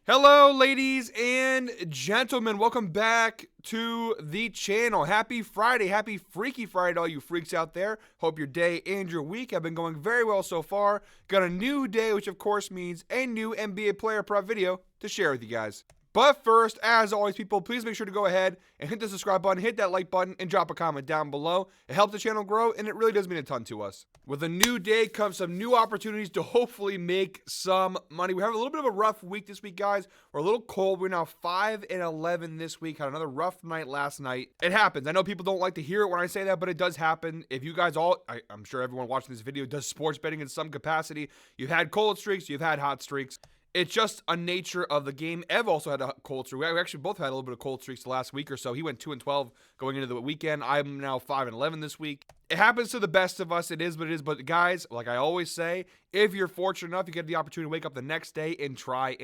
Hello, ladies and gentlemen. Welcome back to the channel. Happy Friday. Happy Freaky Friday to all you freaks out there. Hope your day and your week have been going very well so far. Got a new day, which of course means a new NBA player prop video to share with you guys. But first, as always, people, please make sure to go ahead and hit the subscribe button, hit that like button, and drop a comment down below. It helps the channel grow, and it really does mean a ton to us. With a new day comes some new opportunities to hopefully make some money. We have a little bit of a rough week this week, guys. We're a little cold. We're now 5-11 this week. Had another rough night last night. It happens. I know people don't like to hear it when I say that, but it does happen. If you guys all, I'm sure everyone watching this video does sports betting in some capacity. You've had cold streaks. You've had hot streaks. It's just a nature of the game. Ev also had a cold streak. We actually both had a little bit of cold streaks the last week or so. He went 2-12 going into the weekend. I'm now 5-11 this week. It happens to the best of us. It is what it is. But guys, like I always say, if you're fortunate enough, you get the opportunity to wake up the next day and try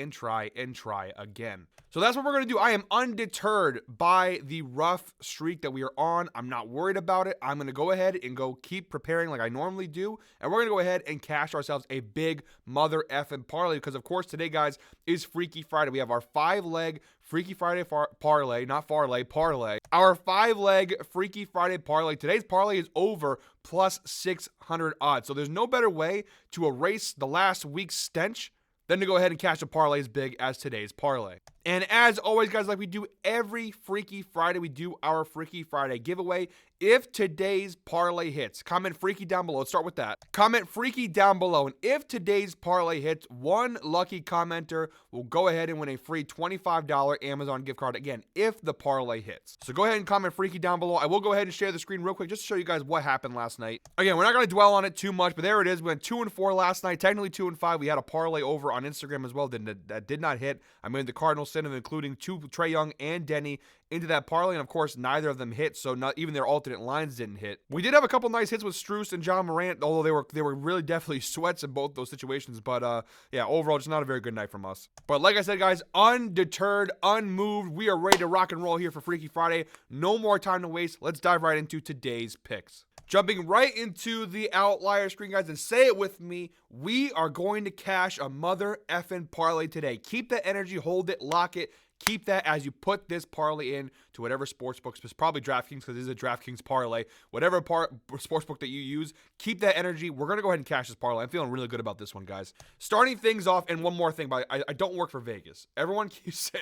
again. So that's what we're going to do. I am undeterred by the rough streak that we are on. I'm not worried about it. I'm going to go ahead and keep preparing like I normally do. And we're going to go ahead and cash ourselves a big mother effing parlay. Because of course today, guys, is Freaky Friday. We have our 5-leg Freaky Friday parlay, not parlay, parlay. Our 5-leg Freaky Friday parlay. Today's parlay is over plus 600 odds. So there's no better way to erase the last week's stench than to go ahead and cash a parlay as big as today's parlay. And as always, guys, like we do every Freaky Friday, we do our Freaky Friday giveaway. If today's parlay hits, comment Freaky down below. Let's start with that. Comment Freaky down below. And if today's parlay hits, one lucky commenter will go ahead and win a free $25 Amazon gift card. Again, if the parlay hits. So go ahead and comment Freaky down below. I will go ahead and share the screen real quick just to show you guys what happened last night. Again, we're not going to dwell on it too much, but there it is. We went 2-4 last night, technically 2-5. We had a parlay over on Instagram as well that did not hit. I made the Cardinals send them, including Trae Young and Denny, into that parlay, and of course neither of them hit, so not even their alternate lines didn't hit. We did have a couple nice hits with Strus and John Morant, although they were really definitely sweats in both those situations, but yeah, overall just not a very good night from us. But like I said, guys, undeterred, unmoved, we are ready to rock and roll here for Freaky Friday. No more time to waste. Let's dive right into today's picks. Jumping right into the outlier screen, guys, and say it with me, we are going to cash a mother effing parlay today. Keep that energy, hold it, lock it. Keep that as you put this parlay in to whatever sportsbook, probably DraftKings because this is a DraftKings parlay. Whatever sportsbook that you use, keep that energy. We're going to go ahead and cash this parlay. I'm feeling really good about this one, guys. Starting things off, and one more thing, but I don't work for Vegas. Everyone keeps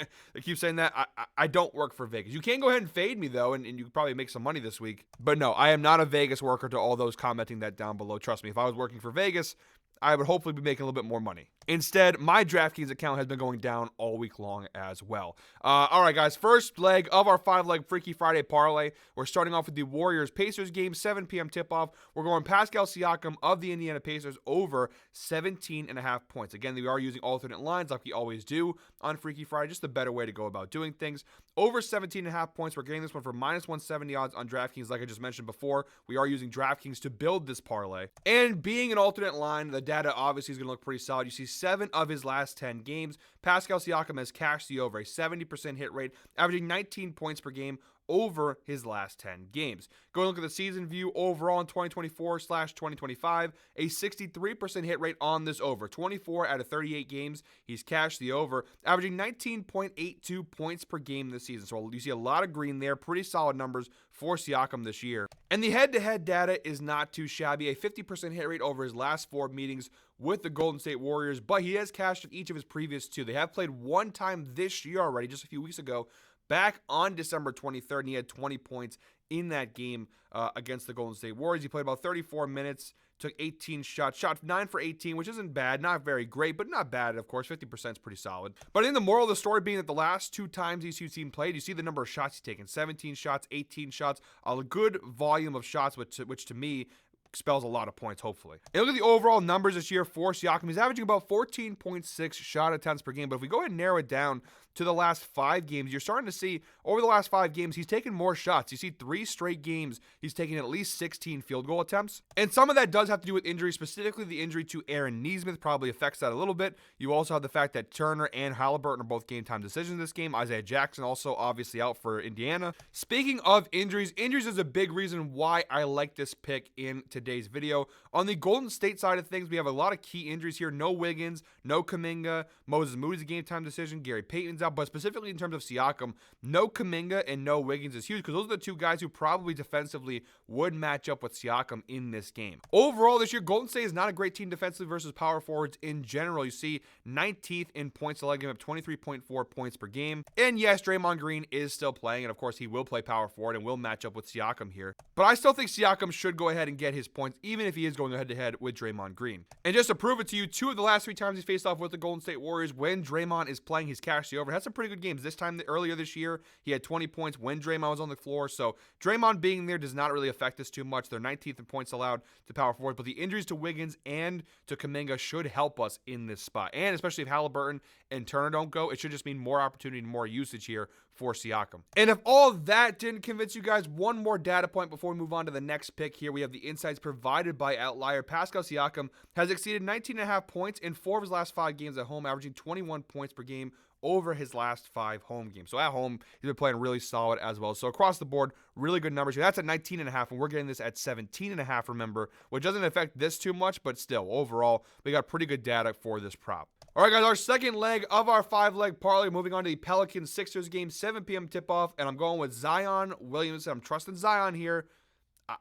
saying that. I don't work for Vegas. You can go ahead and fade me, though, and you can probably make some money this week. But no, I am not a Vegas worker to all those commenting that down below. Trust me, if I was working for Vegas, I would hopefully be making a little bit more money. Instead, my DraftKings account has been going down all week long as well. All right, guys, first leg of our 5-leg Freaky Friday parlay. We're starting off with the Warriors-Pacers game, 7 p.m. tip-off. We're going Pascal Siakam of the Indiana Pacers over 17.5 points. Again, we are using alternate lines like we always do on Freaky Friday, just a better way to go about doing things. Over 17.5 points, we're getting this one for minus 170 odds on DraftKings. Like I just mentioned before, we are using DraftKings to build this parlay. And being an alternate line, the data obviously is going to look pretty solid. You see 7 of his last 10 games, Pascal Siakam has cashed the over, a 70% hit rate, averaging 19 points per game over his last 10 games. Go and look at the season view overall in 2024/2025, a 63% hit rate on this over. 24 out of 38 games, he's cashed the over, averaging 19.82 points per game this season. So you see a lot of green there, pretty solid numbers for Siakam this year. And the head-to-head data is not too shabby, a 50% hit rate over his last 4 meetings with the Golden State Warriors, but he has cashed in each of his previous 2. They have played one time this year already, just a few weeks ago, back on December 23rd, and he had 20 points in that game against the Golden State Warriors. He played about 34 minutes, took 18 shots, shot 9 for 18, which isn't bad, not very great, but not bad, of course. 50% is pretty solid. But I think the moral of the story being that the last 2 times these two teams played, you see the number of shots he's taken, 17 shots, 18 shots, a good volume of shots, which to me spells a lot of points, hopefully. And look at the overall numbers this year for Siakam. He's averaging about 14.6 shot attempts per game. But if we go ahead and narrow it down to the last 5 games, you're starting to see over the last 5 games, he's taken more shots. You see 3 straight games, he's taken at least 16 field goal attempts. And some of that does have to do with injury, specifically the injury to Aaron Nesmith probably affects that a little bit. You also have the fact that Turner and Halliburton are both game time decisions this game. Isaiah Jackson also obviously out for Indiana. Speaking of injuries is a big reason why I like this pick in today's today's video. On the Golden State side of things, we have a lot of key injuries here. No Wiggins, no Kuminga, Moses Moody's a game-time decision, Gary Payton's out, but specifically in terms of Siakam, no Kuminga and no Wiggins is huge because those are the two guys who probably defensively would match up with Siakam in this game. Overall, this year, Golden State is not a great team defensively versus power forwards in general. You see 19th in points allowed, giving up 23.4 points per game. And yes, Draymond Green is still playing, and of course, he will play power forward and will match up with Siakam here. But I still think Siakam should go ahead and get his points, even if he is going head-to-head with Draymond Green. And just to prove it to you, 2 of the last 3 times he's faced off with the Golden State Warriors, when Draymond is playing, he's cashed the over. Had some pretty good games. This time, earlier this year, he had 20 points when Draymond was on the floor. So Draymond being there does not really affect us too much. They're 19th in points allowed to power forward, but the injuries to Wiggins and to Kuminga should help us in this spot. And especially if Halliburton and Turner don't go, it should just mean more opportunity and more usage here for Siakam. And if all that didn't convince you guys, one more data point before we move on to the next pick here. We have the insights provided by Outlier. Pascal Siakam has exceeded 19.5 points in 4 of his last 5 games at home, averaging 21 points per game over his last 5 home games. So at home, he's been playing really solid as well. So across the board, really good numbers here. That's at 19.5, and we're getting this at 17.5, remember, which doesn't affect this too much, but still, overall, we got pretty good data for this prop. All right, guys, our second leg of our 5-leg parlay. Moving on to the Pelicans-Sixers game, 7 p.m. tip-off, and I'm going with Zion Williamson. I'm trusting Zion here.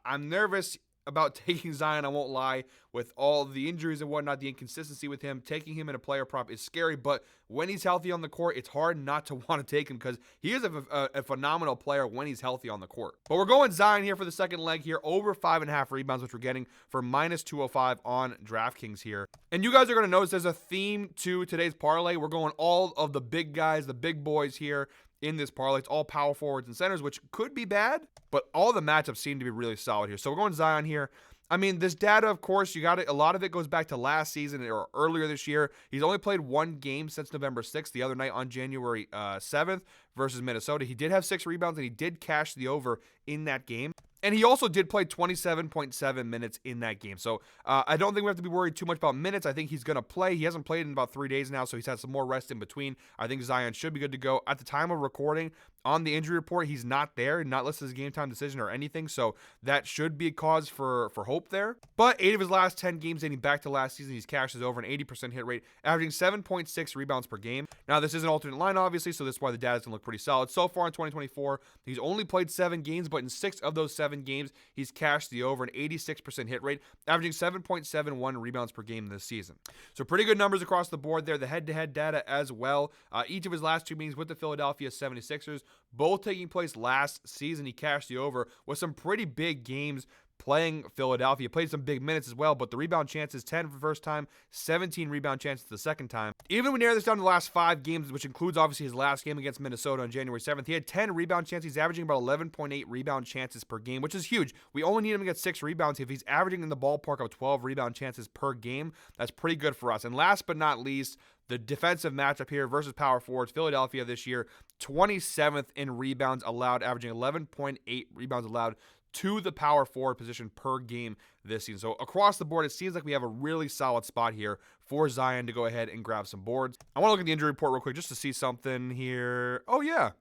I'm nervous about taking Zion, I won't lie, with all the injuries and whatnot, the inconsistency with him. Taking him in a player prop is scary, but when he's healthy on the court, it's hard not to want to take him because he is a phenomenal player when he's healthy on the court. But we're going Zion here for the second leg here, over 5.5 rebounds, which we're getting for minus 205 on DraftKings here. And you guys are going to notice there's a theme to today's parlay. We're going all of the big guys, the big boys here in this parlay. It's all power forwards and centers, which could be bad, but all the matchups seem to be really solid here. So we're going Zion here. I mean, this data, of course, you got it. A lot of it goes back to last season or earlier this year. He's only played 1 game since November 6th, the other night on January 7th versus Minnesota. He did have 6 rebounds, and he did cash the over in that game. And he also did play 27.7 minutes in that game. So I don't think we have to be worried too much about minutes. I think he's going to play. He hasn't played in about 3 days now, so he's had some more rest in between. I think Zion should be good to go. At the time of recording, on the injury report, he's not there, not listed as a game-time decision or anything, so that should be a cause for hope there. But 8 of his last 10 games dating back to last season, he's cashed his over an 80% hit rate, averaging 7.6 rebounds per game. Now, this is an alternate line, obviously, so that's why the data is going to look pretty solid. So far in 2024, he's only played 7 games, but in 6 of those 7 games, he's cashed the over an 86% hit rate, averaging 7.71 rebounds per game this season. So pretty good numbers across the board there. The head-to-head data as well. Each of his last 2 meetings with the Philadelphia 76ers, both taking place last season. He cashed the over with some pretty big games playing Philadelphia. Played some big minutes as well, but the rebound chances, 10 for the first time, 17 rebound chances the second time. Even when we narrow this down to the last 5 games, which includes obviously his last game against Minnesota on January 7th, he had 10 rebound chances. He's averaging about 11.8 rebound chances per game, which is huge. We only need him to get 6 rebounds. If he's averaging in the ballpark of 12 rebound chances per game, that's pretty good for us. And last but not least, the defensive matchup here versus power forwards. Philadelphia this year, 27th in rebounds allowed, averaging 11.8 rebounds allowed to the power forward position per game this season. So across the board, it seems like we have a really solid spot here for Zion to go ahead and grab some boards. I want to look at the injury report real quick just to see something here. Oh, yeah.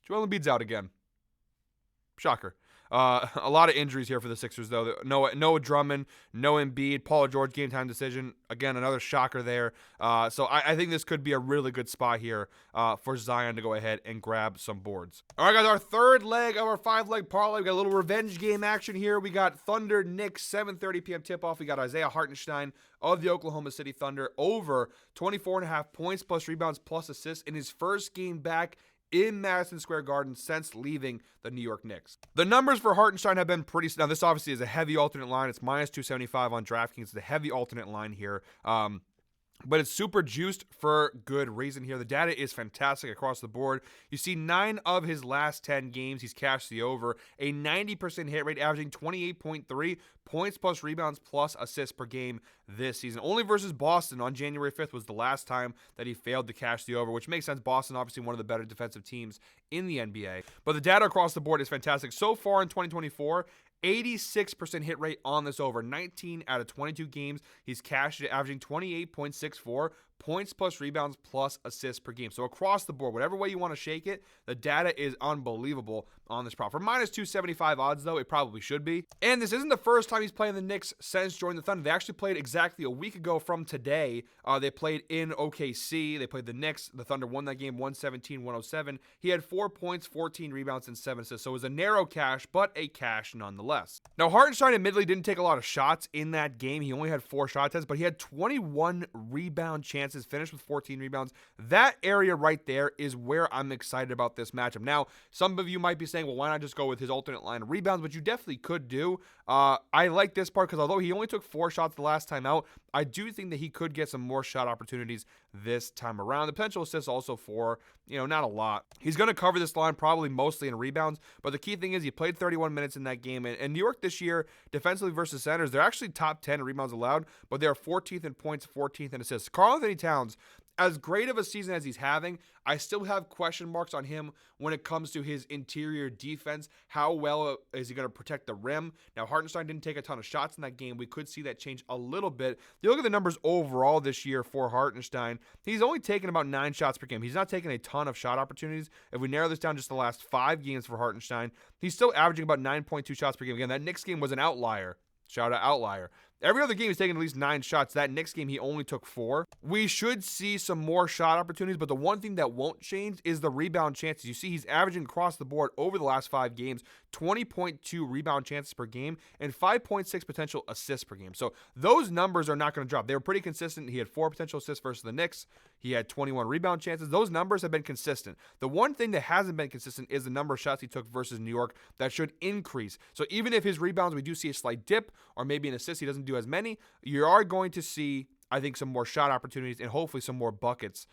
Joel Embiid's out again. Shocker. A lot of injuries here for the Sixers, though. Noah Drummond, no Embiid, Paul George game time decision. Again, another shocker there. So I think this could be a really good spot here for Zion to go ahead and grab some boards. All right, guys, our third leg of our 5-leg parlay. We got a little revenge game action here. We got Thunder Knicks, 7:30 p.m. tip-off. We got Isaiah Hartenstein of the Oklahoma City Thunder over 24.5 points plus rebounds plus assists in his first game back in Madison Square Garden since leaving the New York Knicks. The numbers for Hartenstein have been pretty... Now, this obviously is a heavy alternate line. It's minus 275 on DraftKings. It's a heavy alternate line here. But it's super juiced for good reason here. The data is fantastic across the board. You see 9 of his last 10 games, he's cashed the over. A 90% hit rate, averaging 28.3 points plus rebounds plus assists per game this season. Only versus Boston on January 5th was the last time that he failed to cash the over, which makes sense. Boston, obviously one of the better defensive teams in the NBA. But the data across the board is fantastic. So far in 2024, 86% hit rate on this over. 19 out of 22 games, he's cashed it, averaging 28.64 points plus rebounds plus assists per game. So across the board, whatever way you want to shake it, the data is unbelievable on this prop. For minus 275 odds, though, it probably should be. And this isn't the first time he's playing the Knicks since joining the Thunder. They actually played exactly a week ago from today. They played in OKC. They played the Knicks. The Thunder won that game 117-107. He had 4 points, 14 rebounds, and 7 assists. So it was a narrow cash, but a cash nonetheless. Now, Hartenstein admittedly didn't take a lot of shots in that game. He only had 4 shot attempts, but he had 21 rebound chances, finished with 14 rebounds. That area right there is where I'm excited about this matchup. Now, some of you might be saying, well, why not just go with his alternate line of rebounds, which you definitely could do. I like this part because although he only took 4 shots the last time out, I do think that he could get some more shot opportunities this time around. The potential assists also for, not a lot. He's going to cover this line probably mostly in rebounds, but the key thing is he played 31 minutes in that game. And New York this year, defensively versus centers, they're actually top 10 in rebounds allowed, but they're 14th in points, 14th in assists. Karl-Anthony Towns, as great of a season as he's having, I still have question marks on him when it comes to his interior defense. How well is he going to protect the rim? Now, Hartenstein didn't take a ton of shots in that game. We could see that change a little bit. You look at the numbers overall this year for Hartenstein, he's only taken about 9 shots per game. He's not taking a ton of shot opportunities. If we narrow this down just the last 5 games for Hartenstein, he's still averaging about 9.2 shots per game. Again, that Knicks game was an outlier. Shout out outlier. Every other game he's taken at least 9 shots. That Knicks game, he only took 4. We should see some more shot opportunities, but the one thing that won't change is the rebound chances. You see he's averaging across the board over the last 5 games, 20.2 rebound chances per game and 5.6 potential assists per game. So those numbers are not going to drop. They were pretty consistent. He had 4 potential assists versus the Knicks. He had 21 rebound chances. Those numbers have been consistent. The one thing that hasn't been consistent is the number of shots he took versus New York. That should increase. So even if his rebounds, we do see a slight dip or maybe an assist, he doesn't do as many, you are going to see, I think, some more shot opportunities and hopefully some more buckets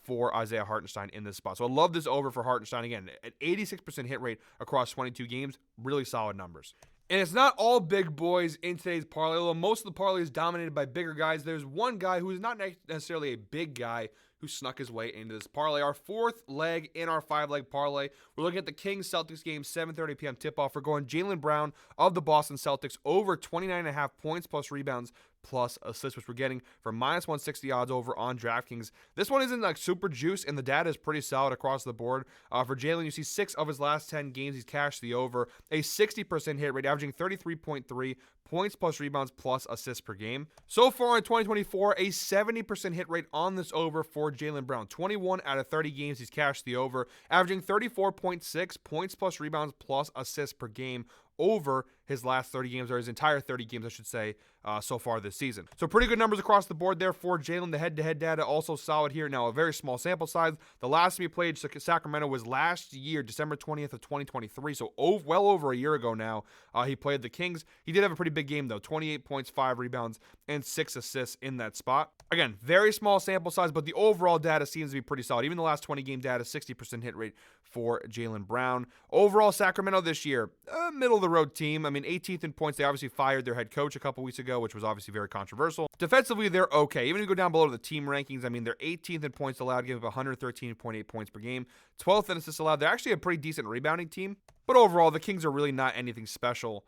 for Isaiah Hartenstein in this spot. So I love this over for Hartenstein. Again, an 86% hit rate across 22 games. Really solid numbers. And it's not all big boys in today's parlay, although most of the parlay is dominated by bigger guys. There's one guy who is not necessarily a big guy who snuck his way into this parlay. Our 4th leg in our 5-leg parlay. We're looking at the Kings-Celtics game, 7:30 p.m. tip-off. We're going Jaylen Brown of the Boston Celtics over 29.5 points plus rebounds plus assists, which we're getting for minus 160 odds over on DraftKings. This one isn't like super juice, and the data is pretty solid across the board. For Jaylen, you see 6 of his last 10 games, he's cashed the over. A 60% hit rate, averaging 33.3 points plus rebounds plus assists per game. So far in 2024, a 70% hit rate on this over for Jaylen Brown. 21 out of 30 games, he's cashed the over, averaging 34.6 points plus rebounds plus assists per game over his last 30 games, or his entire 30 games, I should say, so far this season. So pretty good numbers across the board there for Jaylen. The head-to-head data also solid here. Now, a very small sample size. The last time he played Sacramento was last year, December 20th of 2023, so well over a year ago now. He played the Kings. He did have a pretty big game, though. 28 points, 5 rebounds, and 6 assists in that spot. Again, very small sample size, but the overall data seems to be pretty solid. Even the last 20-game data, 60% hit rate for Jaylen Brown. Overall, Sacramento this year, middle-of-the-road team. I mean, 18th in points. They obviously fired their head coach a couple weeks ago, which was obviously very controversial. Defensively, they're okay. Even if you go down below to the team rankings, I mean, they're 18th in points allowed, giving up 113.8 points per game. 12th in assists allowed. They're actually a pretty decent rebounding team. But overall, the Kings are really not anything special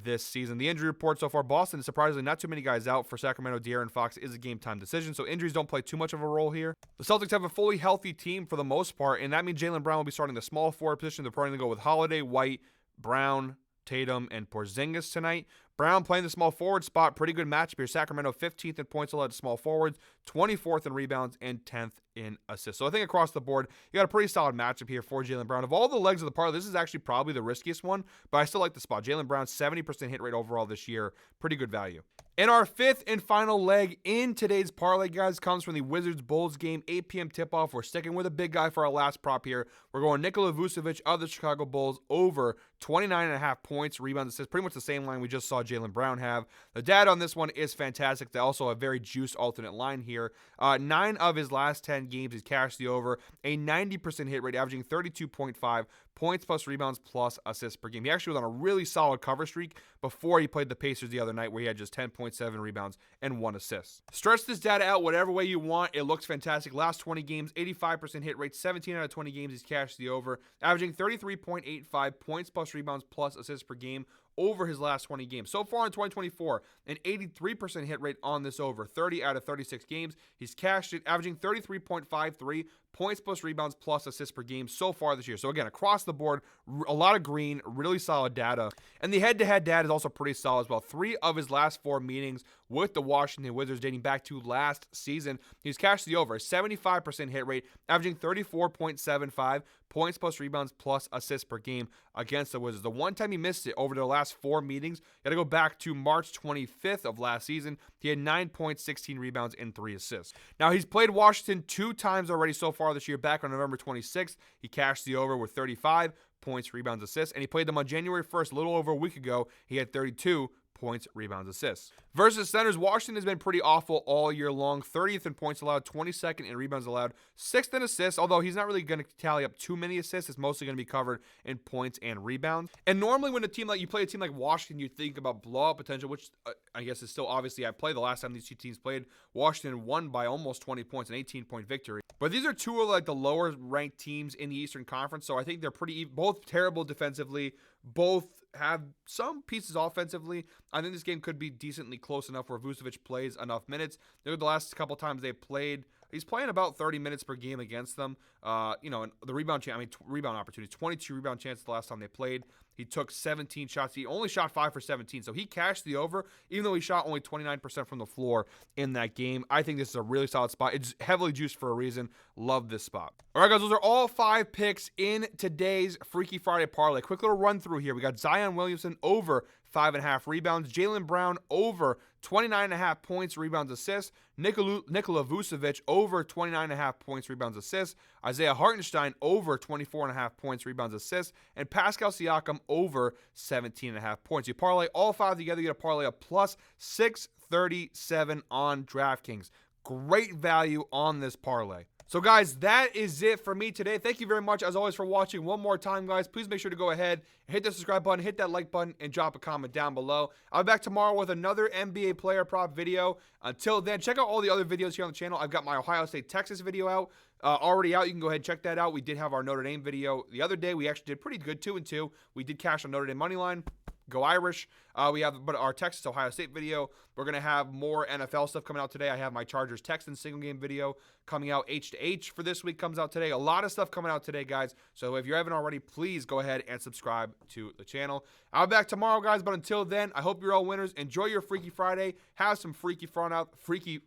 this season. The injury report so far, Boston, surprisingly, not too many guys out. For Sacramento, De'Aaron Fox is a game-time decision, so injuries don't play too much of a role here. The Celtics have a fully healthy team for the most part, and that means Jaylen Brown will be starting the small forward position. They're probably going to go with Holiday, White, Brown, Tatum, and Porzingis tonight. Brown playing the small forward spot. Pretty good matchup here. Sacramento 15th in points allowed to small forwards, 24th in rebounds, and 10th in assists. So I think across the board, you got a pretty solid matchup here for Jaylen Brown. Of all the legs of the parlay, this is actually probably the riskiest one, but I still like the spot. Jaylen Brown, 70% hit rate overall this year. Pretty good value. And our 5th and final leg in today's parlay, guys, comes from the Wizards-Bulls game, 8 p.m. tip-off. We're sticking with a big guy for our last prop here. We're going Nikola Vucevic of the Chicago Bulls over 29.5 points, rebounds, assists. Pretty much the same line we just saw Jaylen Brown have. The data on this one is fantastic. They also have a very juiced alternate line here. 9 of his last 10 games, he's cashed the over. A 90% hit rate, averaging 32.5 points plus rebounds plus assists per game. He actually was on a really solid cover streak before he played the Pacers the other night, where he had just 10.7 rebounds and 1 assist. Stretch this data out whatever way you want. It looks fantastic. Last 20 games, 85% hit rate, 17 out of 20 games he's cashed the over, averaging 33.85 points plus rebounds plus assists per game over his last 20 games. So far in 2024, an 83% hit rate on this over. 30 out of 36 games. He's cashed it, averaging 33.53 points plus rebounds plus assists per game so far this year. So again, across the board, a lot of green, really solid data. And the head-to-head data is also pretty solid as well. 3 of his last 4 meetings with the Washington Wizards dating back to last season, he's cashed the over. A 75% hit rate, averaging 34.75 points plus rebounds plus assists per game against the Wizards. The one time he missed it over the last 4 meetings, you got to go back to March 25th of last season. He had 9 points, 16 rebounds, and 3 assists. Now, he's played Washington 2 times already so far this year. Back on November 26th, he cashed the over with 35 points, rebounds, assists, and he played them on January 1st, a little over a week ago. He had 32 points, rebounds, assists. Versus centers, Washington has been pretty awful all year long. 30th in points allowed, 22nd in rebounds allowed, 6th in assists, although he's not really going to tally up too many assists. It's mostly going to be covered in points and rebounds. And normally when you play a team like Washington, you think about blowout potential, which I guess is still obviously at play. The last time these two teams played, Washington won by almost 20 points, an 18-point victory. But these are two of like the lower ranked teams in the Eastern Conference, so I think they're both terrible defensively, both have some pieces offensively. I think this game could be decently close enough where Vucevic plays enough minutes. The last couple times they played, he's playing about 30 minutes per game against them. And the rebound opportunities, 22 rebound chances the last time they played. He took 17 shots. He only shot 5 for 17, so he cashed the over, even though he shot only 29% from the floor in that game. I think this is a really solid spot. It's heavily juiced for a reason. Love this spot. All right, guys, those are all 5 picks in today's Freaky Friday parlay. Quick little run through here. We got Zion Williamson over 5.5 rebounds. Jaylen Brown over 29.5 points, rebounds, assists. Nikola Vucevic over 29.5 points, rebounds, assists. Isaiah Hartenstein over 24.5 points, rebounds, assists. And Pascal Siakam over 17.5 points. You parlay all 5 together, you get a parlay of plus 637 on DraftKings. Great value on this parlay. So, guys, that is it for me today. Thank you very much, as always, for watching. One more time, guys, please make sure to go ahead and hit the subscribe button, hit that like button, and drop a comment down below. I'll be back tomorrow with another NBA player prop video. Until then, check out all the other videos here on the channel. I've got my Ohio State-Texas video out. Already out. You can go ahead and check that out. We did have our Notre Dame video the other day. We actually did pretty good, 2-2. We did cash on Notre Dame money line. Go Irish. We have our Texas Ohio State video. We're going to have more NFL stuff coming out today. I have my Chargers Texans single game video coming out. H2H for this week comes out today. A lot of stuff coming out today, guys. So if you haven't already, please go ahead and subscribe to the channel. I'll be back tomorrow, guys. But until then, I hope you're all winners. Enjoy your Freaky Friday. Have some freaky fun out. Freaky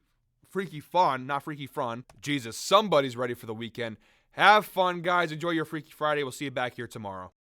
fun, not freaky fun. Jesus, somebody's ready for the weekend. Have fun, guys. Enjoy your Freaky Friday. We'll see you back here tomorrow.